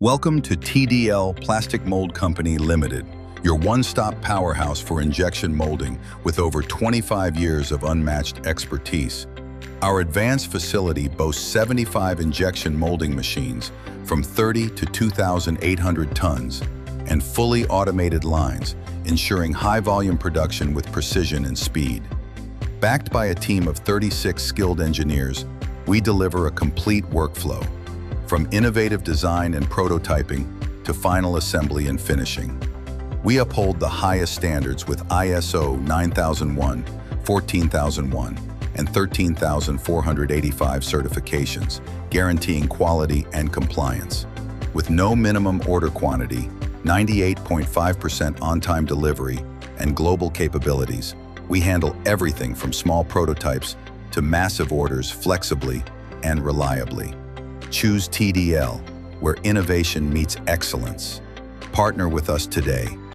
Welcome to TDL Plastic Mold Company Limited, your one-stop powerhouse for injection molding with over 25 years of unmatched expertise. Our advanced facility boasts 75 injection molding machines from 30 to 2,800 tons and fully automated lines, ensuring high-volume production with precision and speed. Backed by a team of 36 skilled engineers, we deliver a complete workflow, from innovative design and prototyping to final assembly and finishing. We uphold the highest standards with ISO 9001, 14001, and 13485 certifications, guaranteeing quality and compliance. With no minimum order quantity, 98.5% on-time delivery, and global capabilities, we handle everything from small prototypes to massive orders flexibly and reliably. Choose TDL, where innovation meets excellence. Partner with us today.